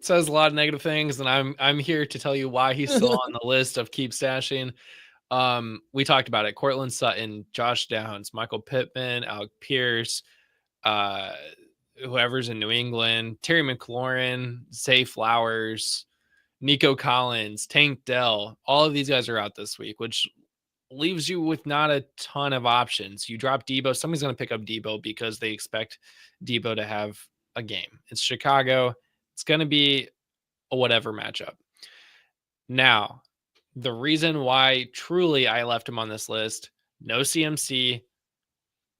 says a lot of negative things, and I'm here to tell you why he's still on the list of keep stashing. We talked about it. Cortland Sutton, Josh Downs, Michael Pittman, Alec Pierce, whoever's in New England, Terry McLaurin, Zay Flowers, Nico Collins, Tank Dell. All of these guys are out this week, which leaves you with not a ton of options. You drop Deebo. Somebody's going to pick up Deebo because they expect Deebo to have a game. It's Chicago. It's going to be a whatever matchup. Now, the reason why truly I left him on this list, no CMC,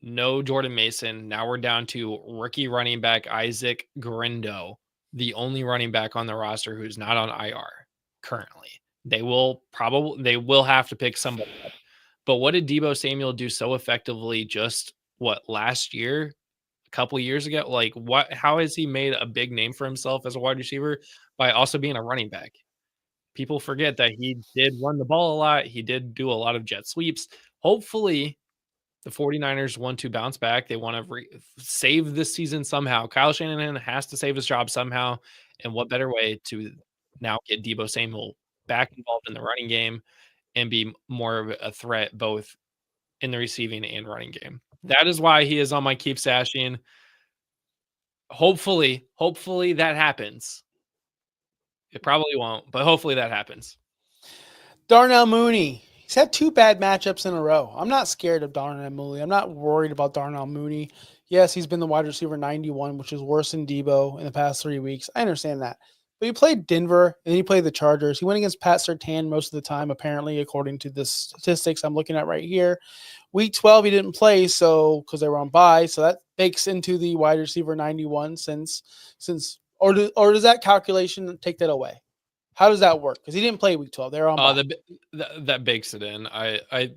no Jordan Mason. Now we're down to rookie running back Isaac Grindo, the only running back on the roster who's not on IR currently. They will have to pick somebody up. But what did Deebo Samuel do so effectively just last year, a couple years ago? Like how has he made a big name for himself as a wide receiver by also being a running back? People forget that he did run the ball a lot. He did do a lot of jet sweeps. Hopefully the 49ers want to bounce back. They want to save this season somehow. Kyle Shanahan has to save his job somehow. And what better way to now get Deebo Samuel back involved in the running game and be more of a threat both in the receiving and running game. That is why he is on my keep stashing. Hopefully that happens. It probably won't, but hopefully that happens. Darnell Mooney. He's had 2 bad matchups in a row. I'm not scared of Darnell Mooney. I'm not worried about Darnell Mooney. Yes, he's been the wide receiver 91, which is worse than Deebo in the past 3 weeks. I understand that. But he played Denver, and then he played the Chargers. He went against Pat Surtain most of the time, apparently, according to the statistics I'm looking at right here. Week 12, he didn't play because they were on bye, so that bakes into the wide receiver 91 or does that calculation take that away? How does that work? Because he didn't play week 12. They're on bye. That bakes it in. I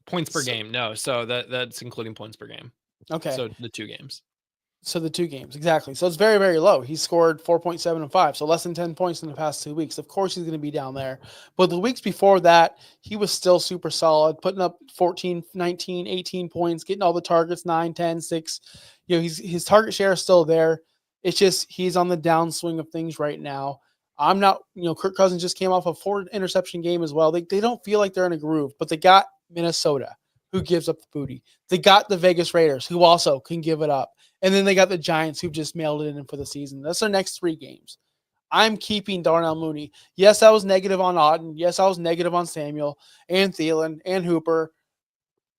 points per game. No, so that's including points per game. Okay. So the 2 games. So the 2 games, exactly. So it's very, very low. He scored 4.7 and 5, so less than 10 points in the past 2 weeks. Of course, he's going to be down there. But the weeks before that, he was still super solid, putting up 14, 19, 18 points, getting all the targets, 9, 10, 6. His target share is still there. It's just he's on the downswing of things right now. I'm not, Kirk Cousins just came off a 4 interception game as well. They don't feel like they're in a groove, but they got Minnesota, who gives up the booty. They got the Vegas Raiders, who also can give it up. And then they got the Giants, who've just mailed it in for the season. That's their next 3 games. I'm keeping Darnell Mooney. Yes, I was negative on Auden. Yes, I was negative on Samuel and Thielen and Hooper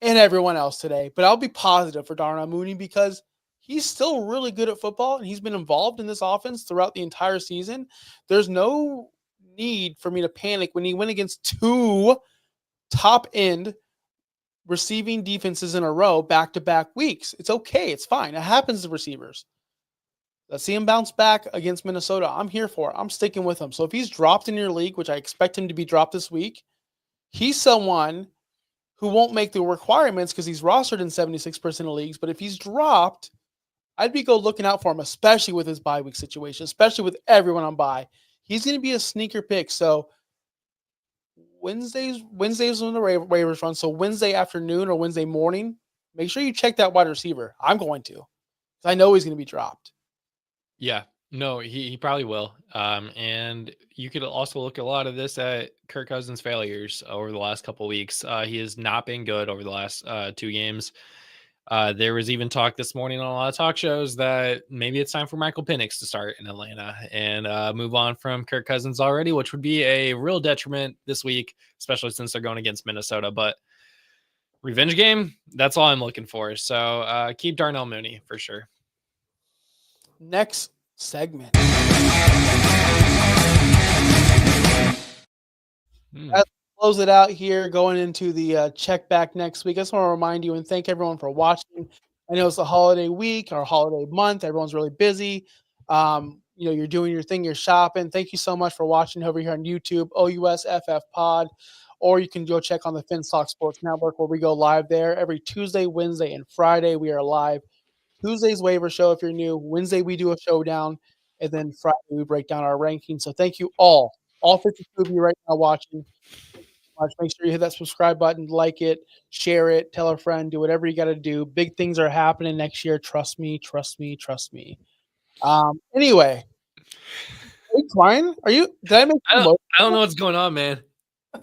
and everyone else today. But I'll be positive for Darnell Mooney because he's still really good at football, and he's been involved in this offense throughout the entire season. There's no need for me to panic when he went against 2 top-end receiving defenses in a row back-to-back weeks. It's okay. It's fine. It happens to receivers. Let's see him bounce back against Minnesota. I'm here for it. I'm sticking with him. So if he's dropped in your league, which I expect him to be dropped this week, he's someone who won't make the requirements because he's rostered in 76% of leagues. But if he's dropped, I'd be looking out for him, especially with his bye week situation, especially with everyone on bye. He's going to be a sneaker pick. So Wednesdays when the waivers run. So Wednesday afternoon or Wednesday morning, make sure you check that wide receiver. I'm going to. I know he's going to be dropped. Yeah, no, he probably will. And you could also look a lot of this at Kirk Cousins' failures over the last couple of weeks. He has not been good over the last 2 games. There was even talk this morning on a lot of talk shows that maybe it's time for Michael Penix to start in Atlanta and move on from Kirk Cousins already, which would be a real detriment this week, especially since they're going against Minnesota. But revenge game, that's all I'm looking for. So keep Darnell Mooney for sure. Next segment. Let's close it out here, going into the check back next week. I just want to remind you and thank everyone for watching. I know it's a holiday week or holiday month. Everyone's really busy. You're doing your thing, you're shopping. Thank you so much for watching over here on YouTube, OUSFF Pod, or you can go check on the Finstock Sports Network where we go live there every Tuesday, Wednesday, and Friday. We are live. Tuesday's waiver show if you're new. Wednesday we do a showdown, and then Friday we break down our rankings. So thank you all 52 of you right now watching. Make sure you hit that subscribe button, like it, share it, tell a friend, do whatever you got to do. Big things are happening next year. Trust me, trust me, trust me. Anyway, hey, Klein, did I make I don't know what's going on, man.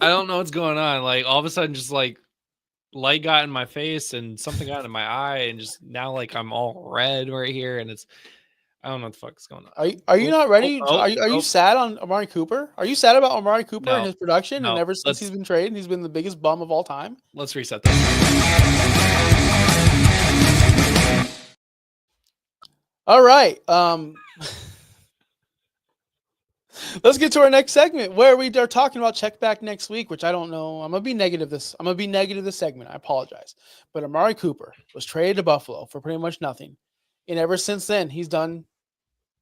I don't know what's going on. Like all of a sudden, just like light got in my face and something got in my eye, and just now like I'm all red right here, and I don't know what the fuck is going on. Are you not ready? Are you sad on Amari Cooper? Are you sad about Amari Cooper and his production? And ever since he's been traded, he's been the biggest bum of all time. Let's reset this. All right. Let's get to our next segment where we are talking about check back next week, which I don't know. I'm gonna be negative this segment. I apologize. But Amari Cooper was traded to Buffalo for pretty much nothing. And ever since then, he's done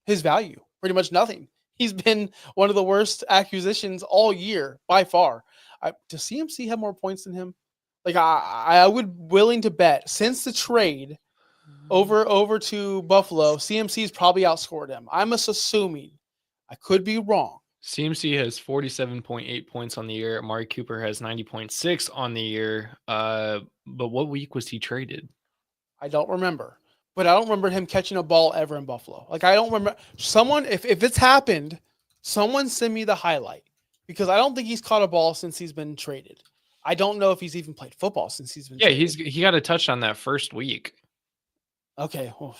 his value, pretty much nothing. He's been one of the worst acquisitions all year by far. Does CMC have more points than him? Like I would willing to bet since the trade over to Buffalo, CMC's probably outscored him. I'm just assuming. I could be wrong. CMC has 47.8 points on the year. Amari Cooper has 90.6 on the year. But what week was he traded? I don't remember. But I don't remember him catching a ball ever in Buffalo. Like, I don't remember. Someone, if it's happened, someone send me the highlight. Because I don't think he's caught a ball since he's been traded. I don't know if he's even played football since he's been traded. He got a touchdown that first week. Okay. Oh.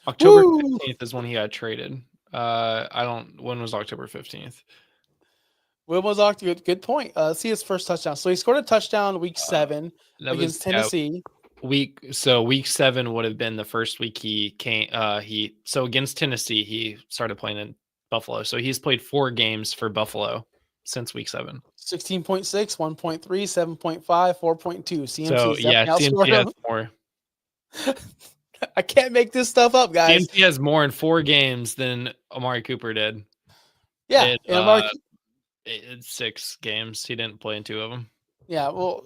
October 15th is when he got traded. When was October 15th? When was October? Good point. See his first touchdown. So he scored a touchdown week 7 against Tennessee. Week 7 would have been the first week he came. So against Tennessee, he started playing in Buffalo. So he's played 4 games for Buffalo since week 7. 16.6, 1.3, 7.5, 4.2. CMC. So yeah, CMC has more. I can't make this stuff up, guys. CMC has more in 4 games than Amari Cooper did. Yeah, in 6 games. He didn't play in 2 of them. Yeah, well,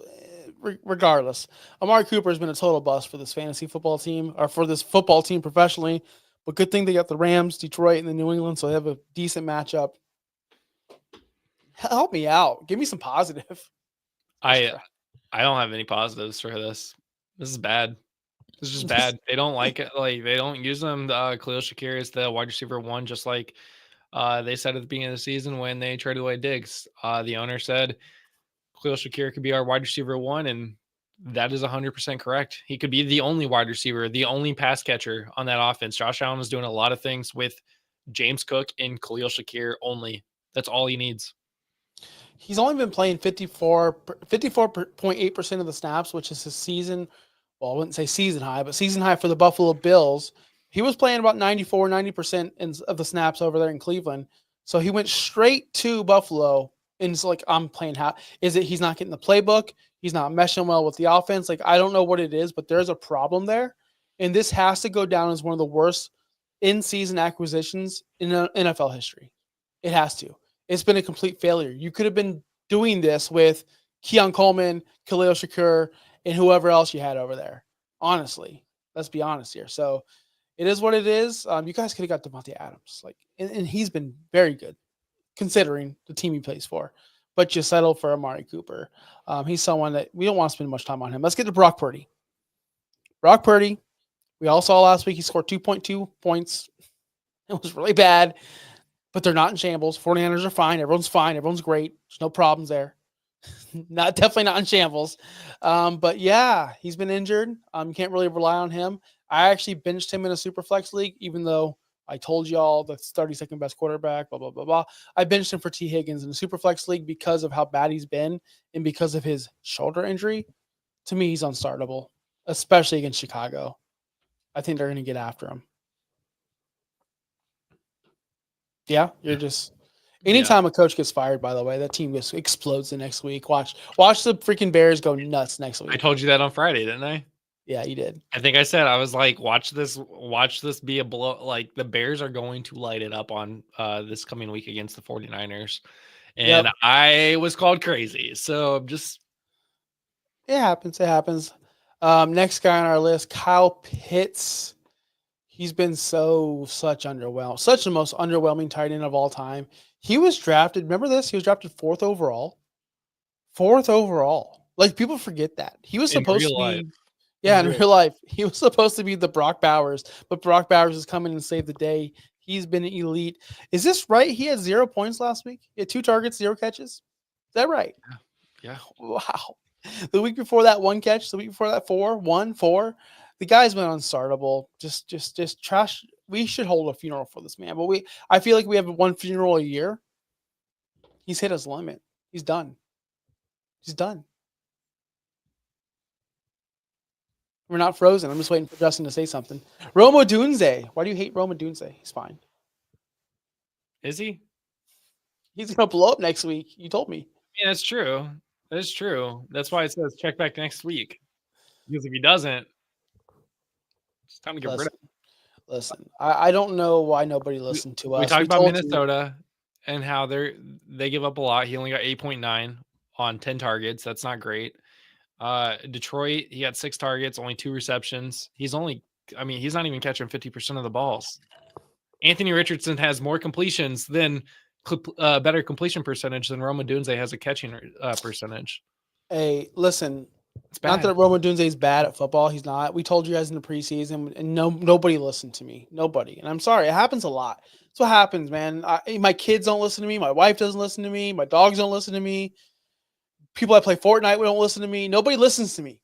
regardless, Amari Cooper has been a total bust for this fantasy football team, or for this football team professionally. But good thing they got the Rams, Detroit, and the New England, so they have a decent matchup. Help me out. Give me some positive. I don't have any positives for this. This is bad. This is just bad. They don't like it. Like, they don't use them. Khalil Shakir is the wide receiver 1, just like they said at the beginning of the season when they traded away Diggs. The owner said Khalil Shakir could be our wide receiver 1, and that is 100% correct. He could be the only wide receiver, the only pass catcher on that offense. Josh Allen is doing a lot of things with James Cook and Khalil Shakir only. That's all he needs. He's only been playing 54.8% of the snaps, which is his season. Well, I wouldn't say season high, but season high for the Buffalo Bills. He was playing about 90% of the snaps over there in Cleveland. So he went straight to Buffalo, and it's like, I'm playing how is it? He's not getting the playbook. He's not meshing well with the offense. Like, I don't know what it is, but there's a problem there. And this has to go down as one of the worst in-season acquisitions in NFL history. It has to. It's been a complete failure. You could have been doing this with Keon Coleman, Khalil Shakir, and whoever else you had over there. Honestly, let's be honest here. So it is what it is. You guys could have got Devontae Adams, and he's been very good considering the team he plays for. But you settle for Amari Cooper. He's someone that we don't want to spend much time on him. Let's get to Brock Purdy. Brock Purdy, we all saw last week he scored 2.2 points. It was really bad, but they're not in shambles. 49ers are fine. Everyone's fine. Everyone's great. There's no problems there. Definitely not in shambles. But yeah, he's been injured. You can't really rely on him. I actually benched him in a super flex league, even though I told y'all the 32nd best quarterback, blah, blah, blah, blah. I benched him for T. Higgins in a super flex league because of how bad he's been and because of his shoulder injury. To me, he's unstartable, especially against Chicago. I think they're going to get after him. Yeah, you're just anytime a coach gets fired, by the way, that team just explodes the next week. Watch the freaking Bears go nuts next week. I told you that on Friday, didn't I? Yeah, you did. I think I said, I was like, watch this be a blow. Like, the Bears are going to light it up on this coming week against the 49ers. And I was called crazy. So just it happens. It happens. Next guy on our list, Kyle Pitts. He's been such the most underwhelming tight end of all time. He was drafted. Remember this? He was drafted 4th overall. 4th overall. Like, people forget that. He was supposed to be. Yeah, in real life. He was supposed to be the Brock Bowers, but Brock Bowers is coming and saved the day. He's been elite. Is this right? He had 0 points last week. He had 2 targets, 0 catches. Is that right? Yeah. Wow. The week before that, 1 catch. The week before that, 4. The guy's been unstartable. Just trash. We should hold a funeral for this man, but I feel like we have 1 funeral a year. He's hit his limit. He's done. We're not frozen. I'm just waiting for Justin to say something. Rome Odunze. Why do you hate Rome Odunze? He's fine. Is he? He's going to blow up next week. You told me. Yeah, that's true. That's true. That's why it says check back next week. Because if he doesn't, it's time to get rid of him. Listen, I don't know why nobody listened to us. We talked about Minnesota, and how they give up a lot. He only got 8.9 on 10 targets. That's not great. Detroit, he got 6 targets, only 2 receptions. He's not even catching 50% of the balls. Anthony Richardson has more completions than better completion percentage than Roma Dunze has a catching percentage. Hey, listen, It's bad. not that Roma Dunze is bad at football. He's not. We told you guys in the preseason, and nobody listened to me. Nobody. And I'm sorry. It happens a lot. That's what happens, man. My kids don't listen to me. My wife doesn't listen to me. My dogs don't listen to me. People that play Fortnite don't listen to me. Nobody listens to me.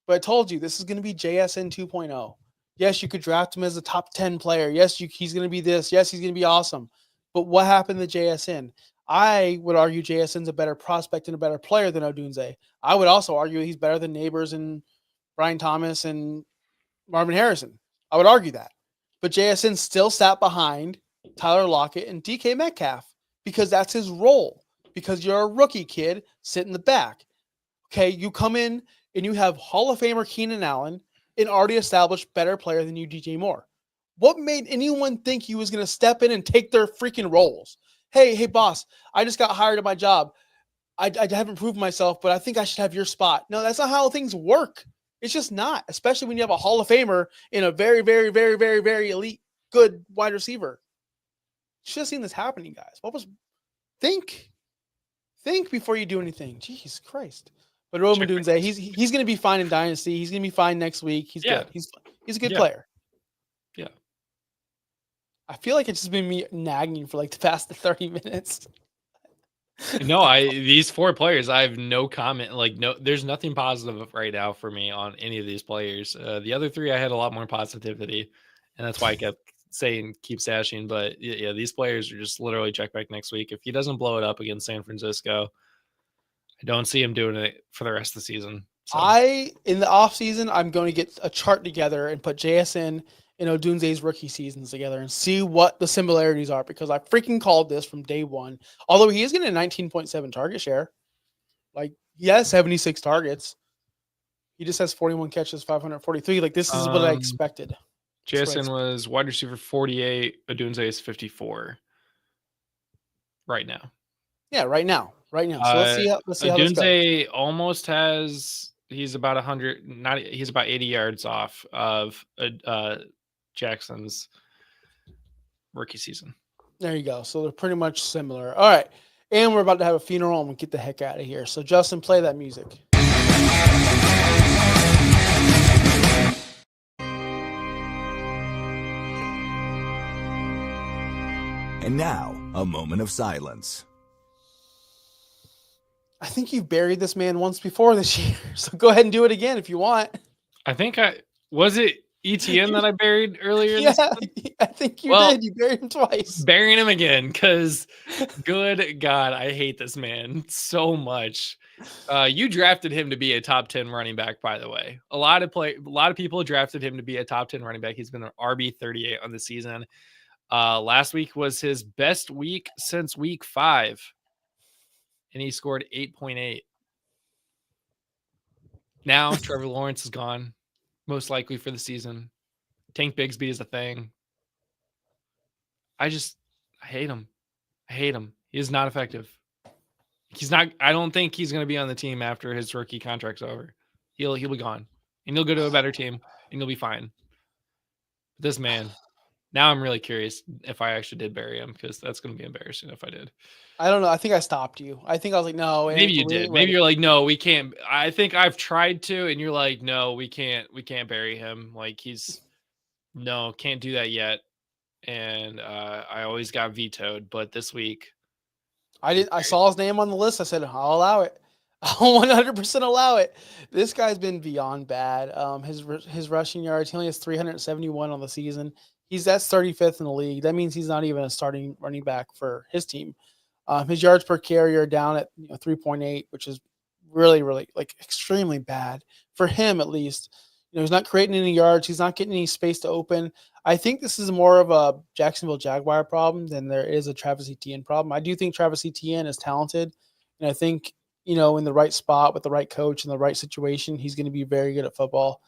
But I told you, this is going to be JSN 2.0. Yes, you could draft him as a top 10 player. Yes, he's going to be this. Yes, he's going to be awesome. But what happened to JSN? I would argue JSN's a better prospect and a better player than Odunze. I would also argue he's better than Neighbors and Brian Thomas and Marvin Harrison. I would argue that. But JSN still sat behind Tyler Lockett and DK Metcalf because that's his role. Because you're a rookie kid, sit in the back. Okay, you come in and you have Hall of Famer Keenan Allen, an already established better player than you, DJ Moore. What made anyone think he was going to step in and take their freaking roles? Hey, boss, I just got hired at my job. I haven't proved myself, but I think I should have your spot. No, that's not how things work. It's just not, especially when you have a Hall of Famer in a very, very, very, very, very elite, good wide receiver. You should have seen this happening, guys. Think before you do anything. Jeez Christ. But Roman Dunze, he's going to be fine in Dynasty. He's going to be fine next week. He's good. He's a good player. Yeah. I feel like it's just been me nagging for like the past 30 minutes. No, these 4 players, I have no comment. There's nothing positive right now for me on any of these players. The other 3, I had a lot more positivity, and that's why I kept saying keep stashing. But yeah, these players are just literally check back next week. If he doesn't blow it up against San Francisco, I don't see him doing it for the rest of the season. So. In the offseason, I'm going to get a chart together and put JSN and Odunze's rookie seasons together and see what the similarities are, because I freaking called this from day one. Although he is getting a 19.7 target share. Like, he has 76 targets. He just has 41 catches, 543. Like, this is what I expected. JSN was wide receiver 48. Odunze is 54 right now. Yeah, right now. So let's see how this goes. Odunze almost has. He's about 100. He's about 80 yards off of Jackson's rookie season. There you go. So they're pretty much similar. All right, and we're about to have a funeral and we'll get the heck out of here. So Justin, play that music. And now, a moment of silence. I think you've buried this man once before this year, so go ahead and do it again if you want. I think was it ETN that I buried earlier. Yeah, I think you did. You buried him twice. Burying him again because, good God, I hate this man so much. You drafted him to be a top 10 running back, by the way. A lot of people drafted him to be a top 10 running back. He's been an RB 38 on the season. Last week was his best week since week 5. And he scored 8.8. Now Trevor Lawrence is gone, most likely for the season. Tank Bigsby is a thing. I hate him. I hate him. He is not effective. I don't think he's going to be on the team after his rookie contract's over. He'll be gone. And he'll go to a better team and he'll be fine. But this man, now I'm really curious if I actually did bury him, because that's going to be embarrassing if I did. I don't know. I think I stopped you. I think I was like, no. Maybe you did. Maybe you're like, no, we can't. I think I've tried to, and you're like, no, we can't bury him. Like, can't do that yet. And I always got vetoed. But this week, I saw his name on the list. I said, I'll allow it. I'll 100% allow it. This guy's been beyond bad. His rushing yards, he only has 371 on the season. That's 35th in the league. That means he's not even a starting running back for his team. His yards per carry are down at 3.8, which is really, really like extremely bad for him, at least. He's not creating any yards. He's not getting any space to open. I think this is more of a Jacksonville Jaguar problem than there is a Travis Etienne problem. I do think Travis Etienne is talented, and I think, in the right spot with the right coach in the right situation, he's going to be very good at football.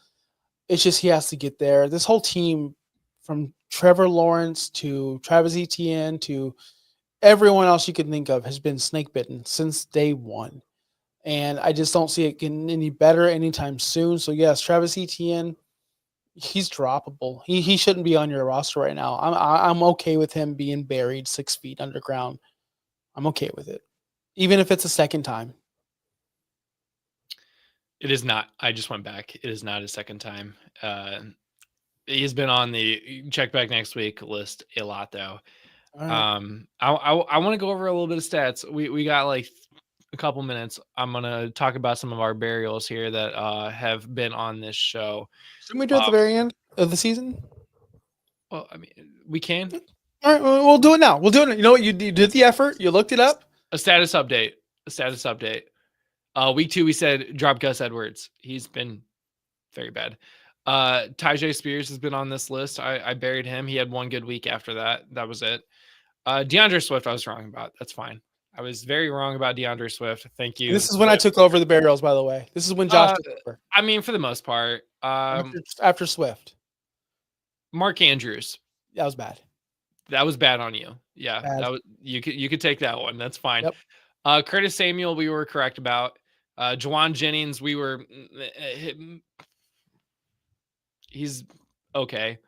It's just he has to get there. This whole team, from Trevor Lawrence to Travis Etienne to Everyone else you could think of has been snake bitten since day one. And I just don't see it getting any better anytime soon. So, yes, Travis Etienne, he's droppable. He shouldn't be on your roster right now. I'm okay with him being buried 6 feet underground. I'm okay with it, even if it's a second time. It is not. I just went back. It is not a second time. He's been on the check back next week list a lot, though. Right. I want to go over a little bit of stats. We got like a couple minutes. I'm gonna talk about some of our burials here that have been on this show. Shouldn't we do it at the very end of the season? Well, I mean, we can. All right, we'll do it now. We'll do it. You know what? You did the effort. You looked it up. A status update. Week 2, we said drop Gus Edwards. He's been very bad. Tyjae Spears has been on this list. I buried him. He had one good week after that. That was it. DeAndre Swift, I was wrong about. That's fine. I was very wrong about DeAndre Swift. Thank you. This is when I took over the burials, by the way. This is when Josh took over. I mean, for the most part. After Swift. Mark Andrews. That was bad. That was bad on you. Yeah. Bad. That was you could take that one. That's fine. Yep. Curtis Samuel, we were correct about. Juwan Jennings, we were he's okay.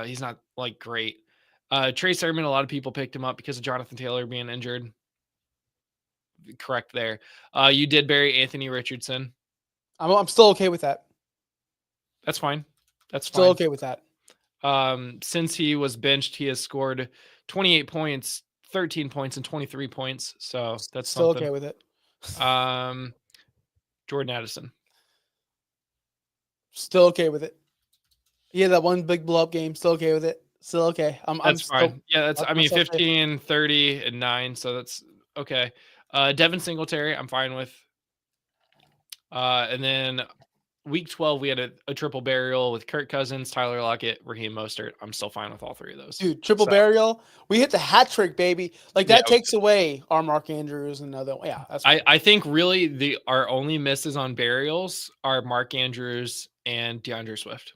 He's not like great. Trey Sermon, a lot of people picked him up because of Jonathan Taylor being injured. Correct there. You did bury Anthony Richardson. I'm still okay with that. That's fine. That's still okay with that. Since he was benched, he has scored 28 points, 13 points, and 23 points. So that's still something. Okay with it. Jordan Addison. Still okay with it. He had that one big blow up game. Still okay with it. Still okay. I'm fine. Yeah, that's. I mean, 15, 30, and 9. So that's okay. Devin Singletary, I'm fine with. And then week 12, we had a triple burial with Kirk Cousins, Tyler Lockett, Raheem Mostert. I'm still fine with all 3 of those. Dude, triple burial. We hit the hat trick, baby. Like that takes away our Mark Andrews and other. Yeah, that's. I think really our only misses on burials are Mark Andrews and DeAndre Swift.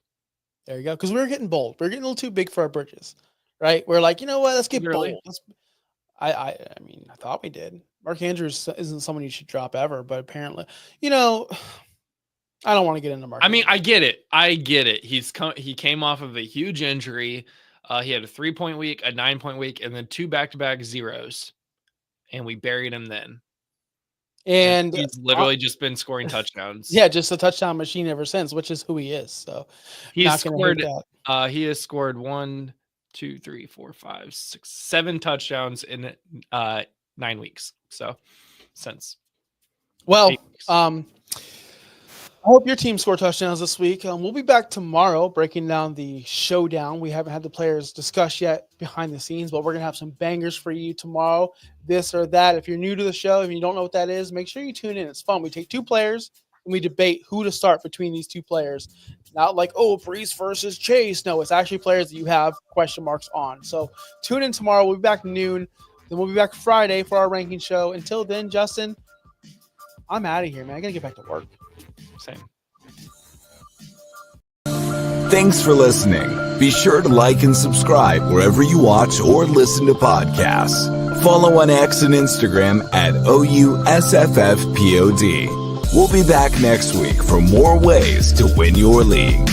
There you go. Because we were getting bold. We were getting a little too big for our britches, right? We're like, you know what? Let's get bold. I mean, I thought we did. Mark Andrews isn't someone you should drop ever, but apparently, I don't want to get into Mark. I mean, I get it. He came off of a huge injury. He had a 3-point week, a 9-point week, and then 2 back-to-back zeros, and we buried him then. And he's literally just been scoring touchdowns. Yeah, just a touchdown machine ever since, which is who he is. So he has scored. He has scored 1, 2, 3, 4, 5, 6, 7 touchdowns in 9 weeks. So since. Well, I hope your team scored touchdowns this week. We'll be back tomorrow breaking down the showdown. We haven't had the players discuss yet behind the scenes, but we're going to have some bangers for you tomorrow, this or that. If you're new to the show, if you don't know what that is, make sure you tune in. It's fun. We take 2 players and we debate who to start between these 2 players. Not like, Brees versus Chase. No, it's actually players that you have question marks on. So tune in tomorrow. We'll be back noon. Then we'll be back Friday for our ranking show. Until then, Justin, I'm out of here, man. I got to get back to work. Same. Thanks for listening. Be sure to like and subscribe wherever you watch or listen to podcasts. Follow on X and Instagram at OUSFFPOD. We'll be back next week for more ways to win your league.